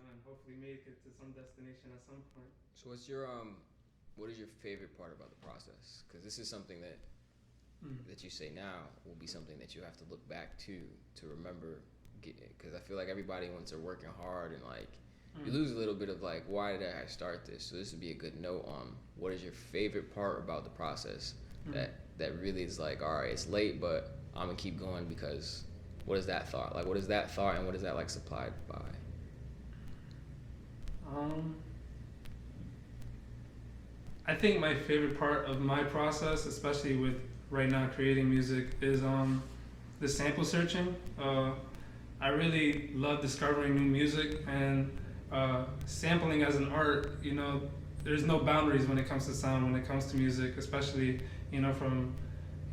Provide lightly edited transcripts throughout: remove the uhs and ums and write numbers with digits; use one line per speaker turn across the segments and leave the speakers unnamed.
and hopefully make it to some destination at some point.
So what is your favorite part about the process? Because this is something that you say now will be something that you have to look back to remember. Because I feel like everybody, once they're working hard and like you lose a little bit of like, why did I start this? So this would be a good note on what is your favorite part about the process that really is like, all right, it's late, but I'm gonna keep going because what is that thought? Like, what is that thought and what is that like supplied by?
I think my favorite part of my process, especially with right now creating music, is the sample searching. I really love discovering new music, and sampling as an art, there's no boundaries when it comes to sound, when it comes to music, especially, from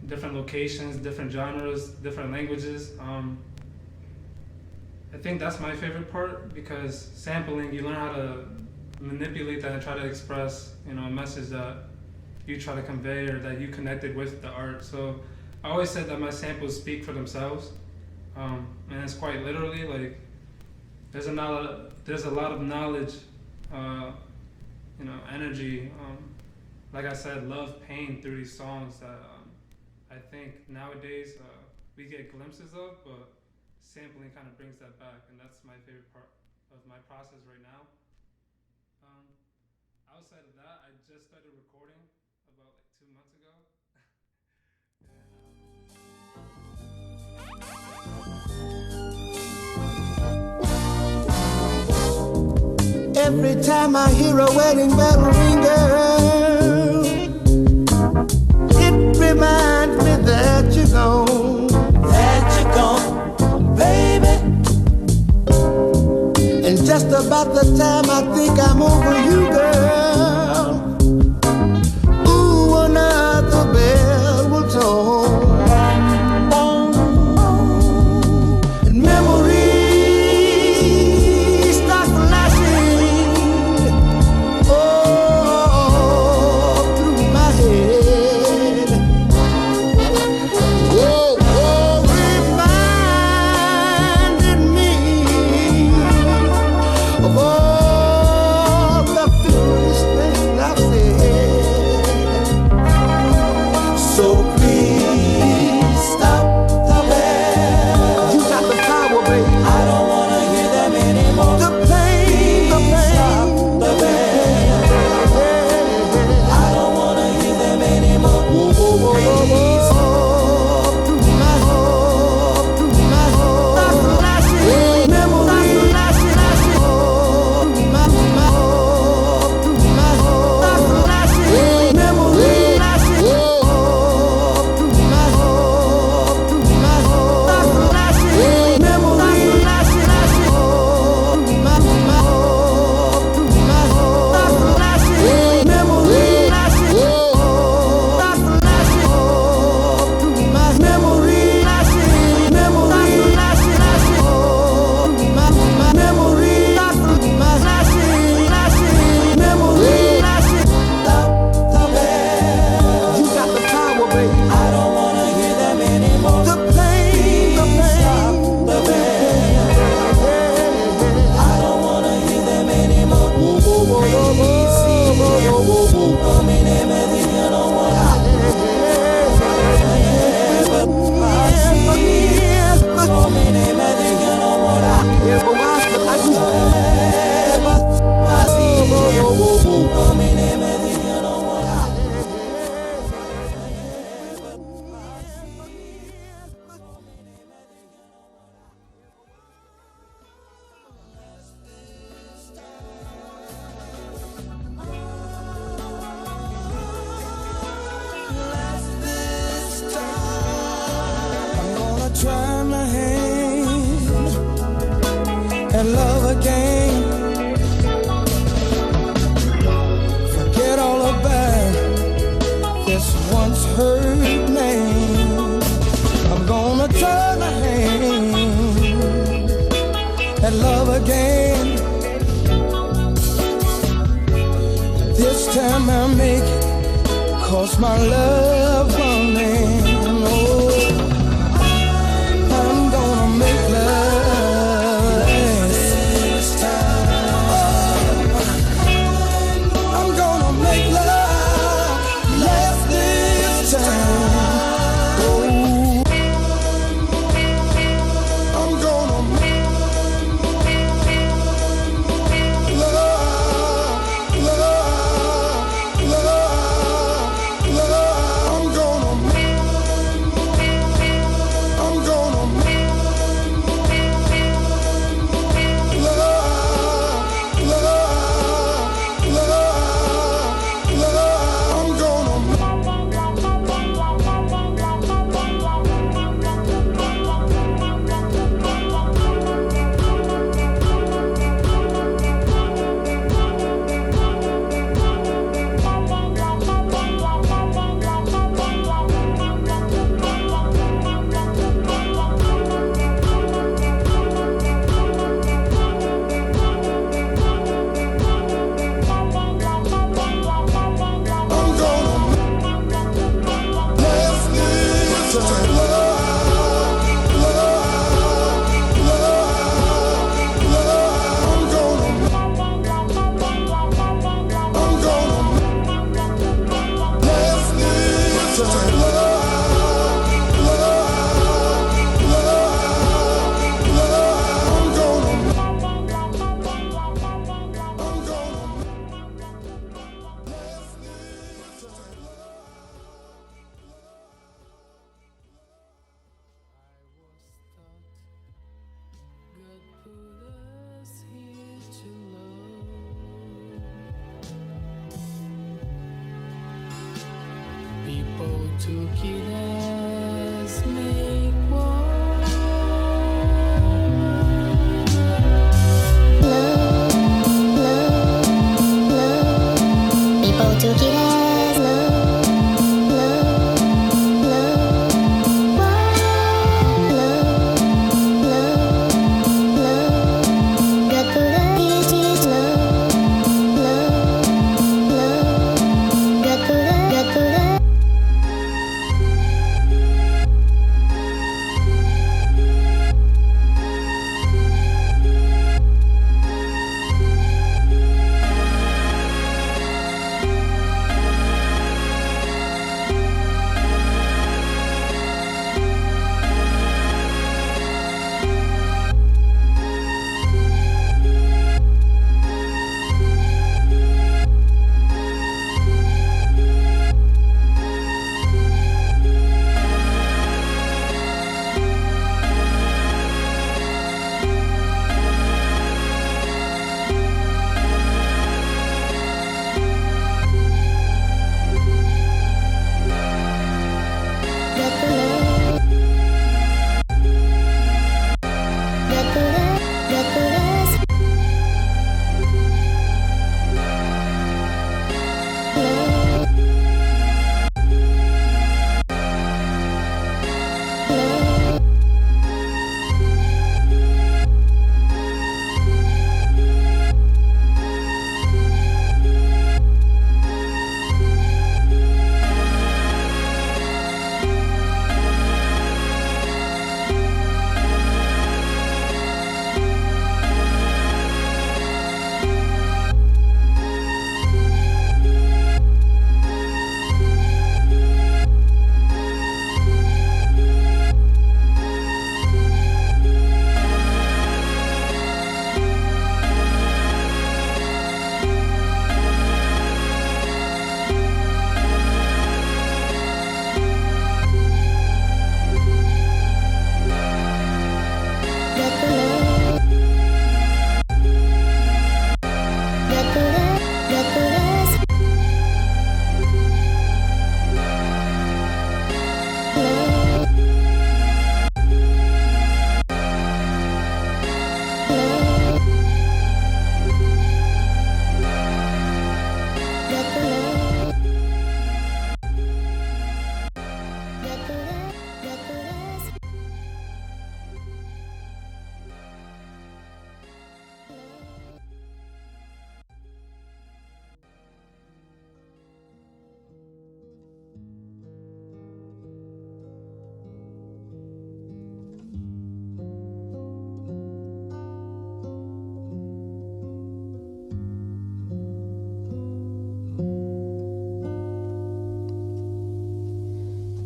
different locations, different genres, different languages. I think that's my favorite part, because sampling, you learn how to manipulate that and try to express, a message that you try to convey or that you connected with the art. So I always said that my samples speak for themselves, and it's quite literally like there's a lot of knowledge, energy. Like I said, love, pain through these songs that I think nowadays we get glimpses of, but sampling kind of brings that back, and that's my favorite part of my process right now. Outside of that, I just started recording about like 2 months ago.
Every time I hear a wedding bell ring, girl, it reminds me that you're gone, baby. And just about the time I think I'm over you, girl, ooh, another bell will toll. And memories start flashing all through my head. Whoa, reminding me of all the foolish things I've said. So please stop the bell. You got the power, baby. I don't wanna hear them anymore. The pain, stop the bell. I don't wanna hear them anymore. Please. Through my heart, stop flashing memories. Stop flashing. Through my heart, stop flashing memories. Through my heart, stop flashing memories. Through my heart, stop flashing memories. Stop flashing through my memories. Stop the bell. You got the power, baby. I don't wanna hear them anymore. The pain, stop the bell. I don't wanna hear them anymore. Please see me. I don't wanna. I'm gonna try my hand and love again. Forget all about this once hurt name. I'm gonna try my hand and love again. This time I'll make it, 'cause my love running. Oh, I'm gonna make love last this time.
Tu quieres make war.
Love, love, love. People to kill us. Love, love, love. Love, love, love. God put us is love, love, love. God put us, God put us.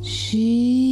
She